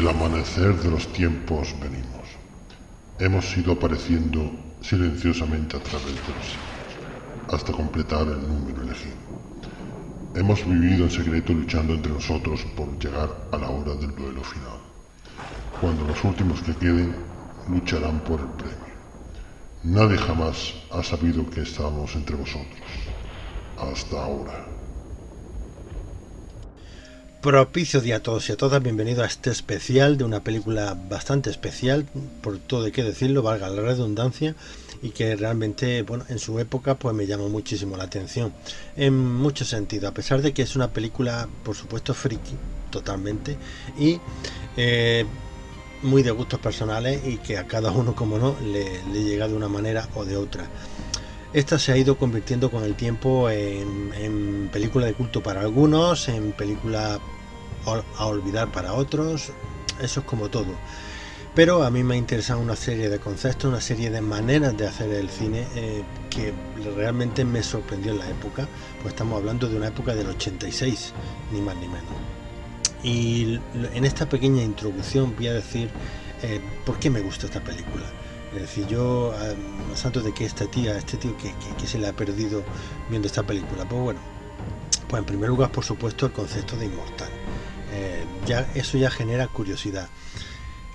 Del amanecer de los tiempos venimos. Hemos ido apareciendo silenciosamente a través de los siglos, hasta completar el número elegido. Hemos vivido en secreto luchando entre nosotros por llegar a la hora del duelo final, cuando los últimos que queden lucharán por el premio. Nadie jamás ha sabido que estábamos entre vosotros, hasta ahora. Propicio día a todos y a todas, bienvenido a este especial de una película bastante especial, por todo hay que decirlo, valga la redundancia, y que realmente, bueno, en su época pues me llamó muchísimo la atención, en muchos sentidos, a pesar de que es una película, por supuesto, friki, totalmente, y muy de gustos personales, y que a cada uno, como no, le llega de una manera o de otra. Esta se ha ido convirtiendo con el tiempo en película de culto para algunos, en película a olvidar para otros, eso es como todo. Pero a mí me interesan una serie de conceptos, una serie de maneras de hacer el cine que realmente me sorprendió en la época, pues estamos hablando de una época del 86, ni más ni menos. Y en esta pequeña introducción voy a decir por qué me gusta esta película. Es decir, yo, santo de que este tío que se le ha perdido viendo esta película, pues bueno, pues en primer lugar, por supuesto, el concepto de inmortal. Eso ya genera curiosidad.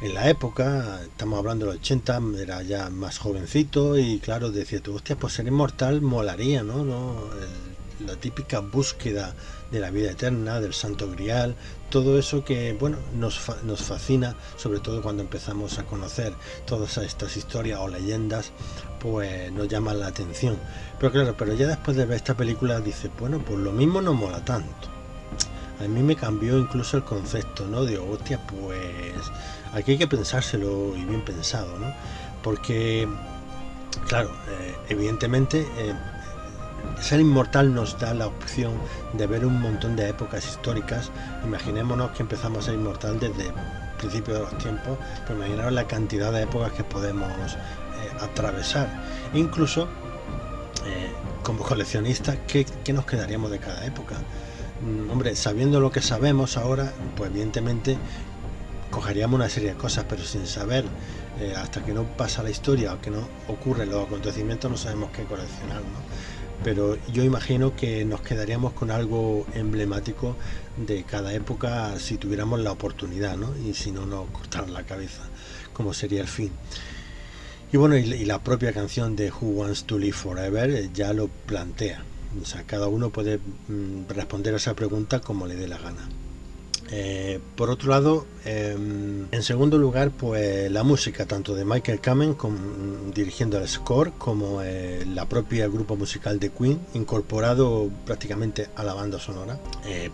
En la época, estamos hablando de los 80, era ya más jovencito y claro, decía tú, hostia, pues ser inmortal molaría, ¿no? La típica búsqueda de la vida eterna, del santo grial, todo eso que, bueno, nos fascina, sobre todo cuando empezamos a conocer todas estas historias o leyendas, pues nos llaman la atención. Pero claro, ya después de ver esta película dices, bueno, pues lo mismo no mola tanto. A mí me cambió incluso el concepto, ¿no? Digo, hostia, pues aquí hay que pensárselo y bien pensado, ¿no? Porque, claro, evidentemente ser inmortal nos da la opción de ver un montón de épocas históricas. Imaginémonos que empezamos a ser inmortal desde el principio de los tiempos, pues imaginaros la cantidad de épocas que podemos atravesar. Incluso, como coleccionistas, ¿qué nos quedaríamos de cada época? Hombre, sabiendo lo que sabemos ahora, pues evidentemente cogeríamos una serie de cosas, pero sin saber, hasta que no pasa la historia o que no ocurren los acontecimientos, no sabemos qué coleccionar, ¿no? Pero yo imagino que nos quedaríamos con algo emblemático de cada época si tuviéramos la oportunidad, ¿no? Y si no, nos cortaran la cabeza, como sería el fin. Y bueno, y la propia canción de Who Wants to Live Forever ya lo plantea. O sea, cada uno puede responder a esa pregunta como le dé la gana. Por otro lado, en segundo lugar, pues la música tanto de Michael Kamen dirigiendo el score, como la propia grupo musical de Queen, incorporado prácticamente a la banda sonora,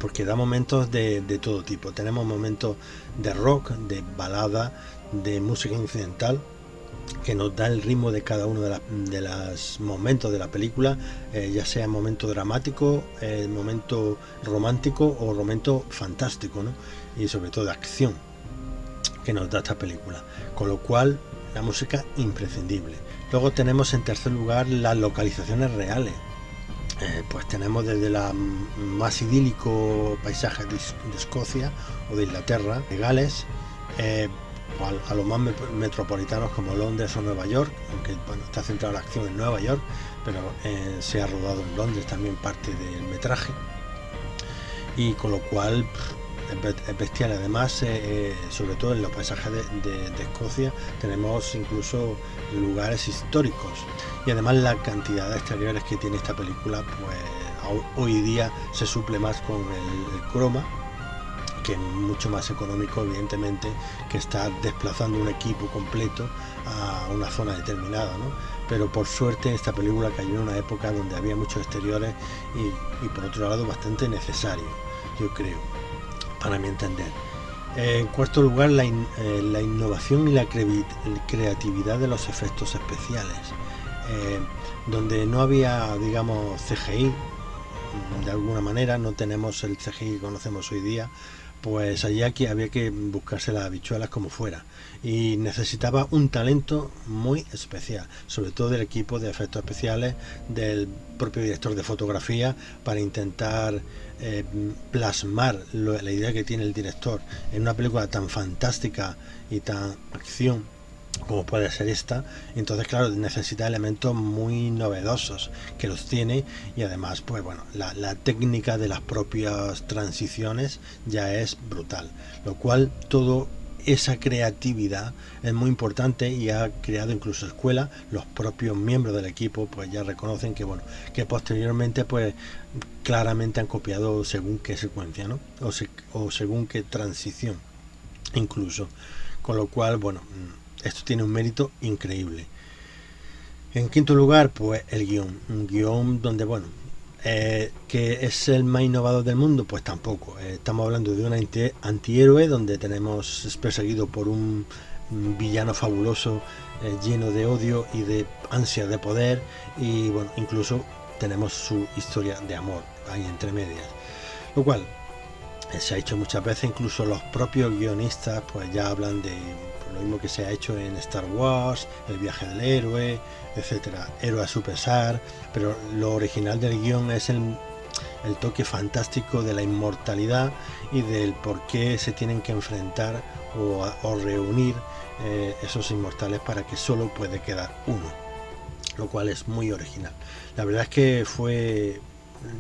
porque da momentos de todo tipo. Tenemos momentos de rock, de balada, de música incidental, que nos da el ritmo de cada uno de los momentos de la película, ya sea momento dramático, momento romántico o momento fantástico, ¿no? Y sobre todo de acción que nos da esta película, con lo cual la música imprescindible. Luego tenemos en tercer lugar las localizaciones reales. Pues tenemos desde la más idílico paisaje de Escocia o de Inglaterra, de Gales, a los más metropolitanos como Londres o Nueva York, aunque bueno, está centrada la acción en Nueva York, pero se ha rodado en Londres también parte del metraje, y con lo cual es bestial. Además, sobre todo en los paisajes de Escocia tenemos incluso lugares históricos, y además la cantidad de exteriores que tiene esta película, pues hoy día se suple más con el croma, que es mucho más económico, evidentemente, que estar desplazando un equipo completo a una zona determinada, ¿no? Pero por suerte esta película cayó en una época donde había muchos exteriores y por otro lado bastante necesario, yo creo, para mi entender. En cuarto lugar, la innovación y la creatividad de los efectos especiales, donde no había, digamos, CGI. De alguna manera no tenemos el CGI que conocemos hoy día, pues allí aquí había que buscarse las habichuelas como fuera, y necesitaba un talento muy especial, sobre todo del equipo de efectos especiales, del propio director de fotografía, para intentar plasmar la idea que tiene el director en una película tan fantástica y tan acción como puede ser esta. Entonces claro, necesita elementos muy novedosos, que los tiene, y además pues bueno, la técnica de las propias transiciones ya es brutal, lo cual todo esa creatividad es muy importante, y ha creado incluso escuela. Los propios miembros del equipo pues ya reconocen que bueno, que posteriormente pues claramente han copiado según qué secuencia, ¿no? O según qué transición incluso, con lo cual bueno, esto tiene un mérito increíble. En quinto lugar, pues el guión. Un guión donde, bueno, que es el más innovador del mundo, pues tampoco. Estamos hablando de un antihéroe donde es perseguido por un villano fabuloso, lleno de odio y de ansia de poder, y bueno, incluso tenemos su historia de amor ahí entre medias. Lo cual se ha hecho muchas veces, incluso los propios guionistas pues ya hablan de lo mismo que se ha hecho en Star Wars, el viaje del héroe, etcétera, héroe a su pesar, pero lo original del guión es el toque fantástico de la inmortalidad y del por qué se tienen que enfrentar o reunir esos inmortales para que solo puede quedar uno, lo cual es muy original. La verdad es que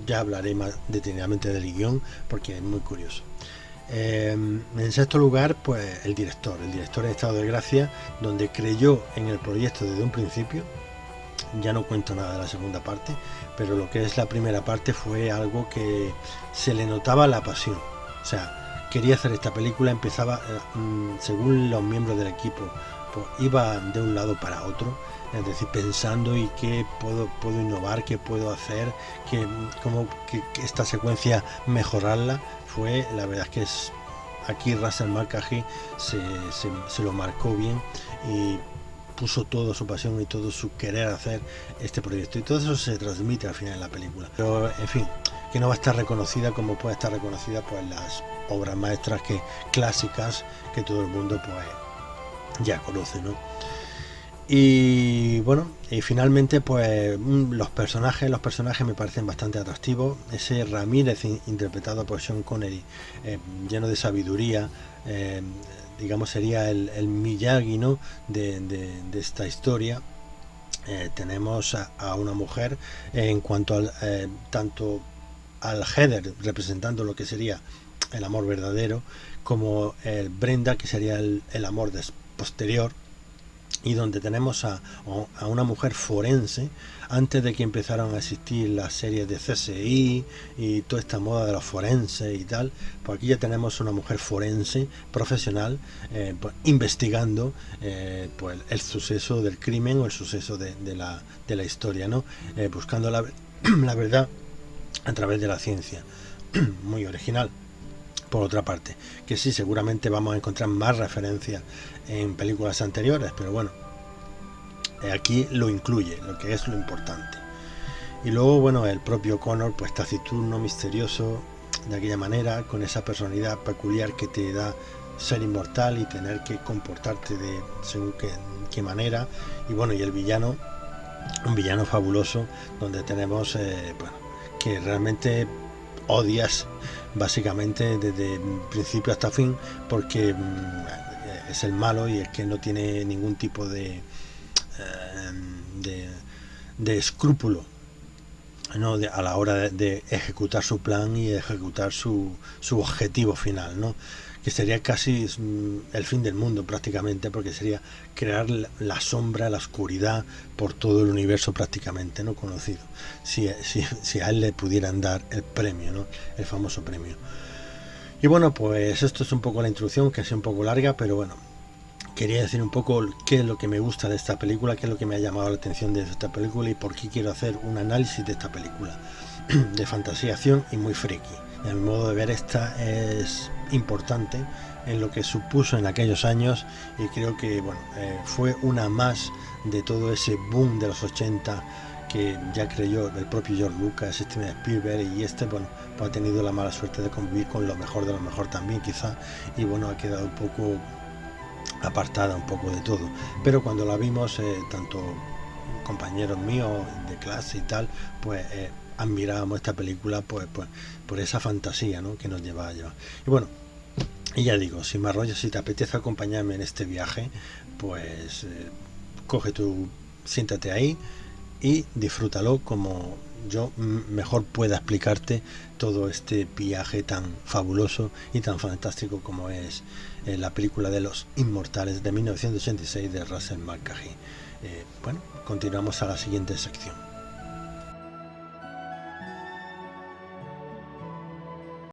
ya hablaré más detenidamente del guión porque es muy curioso. En sexto lugar, pues el director de Estado de Gracia, donde creyó en el proyecto desde un principio. Ya no cuento nada de la segunda parte, pero lo que es la primera parte fue algo que se le notaba la pasión. O sea, quería hacer esta película, empezaba, según los miembros del equipo, pues iba de un lado para otro, es decir, pensando y qué puedo innovar, qué puedo hacer, cómo esta secuencia mejorarla. La verdad es que aquí Russell Mulcahy se lo marcó bien y puso toda su pasión y todo su querer hacer este proyecto, y todo eso se transmite al final en la película. Pero en fin, que no va a estar reconocida como puede estar reconocida pues las obras maestras clásicas que todo el mundo pues ya conoce, ¿no? Y bueno, y finalmente pues los personajes me parecen bastante atractivos. Ese Ramírez interpretado por Sean Connery, lleno de sabiduría, digamos sería el Miyagi, ¿no? de esta historia. Tenemos a una mujer en cuanto al tanto al Heather, representando lo que sería el amor verdadero, como el Brenda, que sería el amor posterior, y donde tenemos a una mujer forense antes de que empezaran a existir las series de CSI y toda esta moda de los forenses y tal. Pues aquí ya tenemos una mujer forense profesional, pues, investigando pues el suceso del crimen o el suceso de la historia, ¿no? Buscando la verdad a través de la ciencia. Muy original. Por otra parte, que sí, seguramente vamos a encontrar más referencias en películas anteriores, pero bueno, aquí lo incluye, lo que es lo importante. Y luego, bueno, el propio Connor, pues taciturno, misterioso, de aquella manera, con esa personalidad peculiar que te da ser inmortal y tener que comportarte de según qué manera. Y bueno, y el villano, un villano fabuloso, donde tenemos, bueno, que realmente odias básicamente desde principio hasta fin, porque es el malo y es que no tiene ningún tipo de escrúpulo, ¿no? A la hora de ejecutar su plan y ejecutar su objetivo final, ¿no? Que sería casi el fin del mundo prácticamente, porque sería crear la sombra, la oscuridad por todo el universo prácticamente no conocido, si a él le pudieran dar el premio, ¿no? El famoso premio. Y bueno, pues esto es un poco la introducción, que es un poco larga, pero bueno, quería decir un poco qué es lo que me gusta de esta película, qué es lo que me ha llamado la atención de esta película y por qué quiero hacer un análisis de esta película de fantasía, acción y muy friki. Y a mi modo de ver, esta es importante en lo que supuso en aquellos años, y creo que bueno, fue una más de todo ese boom de los 80 que ya creyó el propio George Lucas, Steven Spielberg, y bueno, pues ha tenido la mala suerte de convivir con lo mejor de lo mejor también quizá, y bueno, ha quedado un poco apartada un poco de todo. Pero cuando la vimos, tanto compañeros míos de clase y tal, pues admirábamos esta película pues por esa fantasía, ¿no?, que nos llevaba a llevar. Y bueno, y ya digo, si me arrollas, si te apetece acompañarme en este viaje, pues coge siéntate ahí y disfrútalo como yo mejor pueda explicarte todo este viaje tan fabuloso y tan fantástico como es la película de Los Inmortales de 1986 de Russell Mulcahy. Bueno, continuamos a la siguiente sección.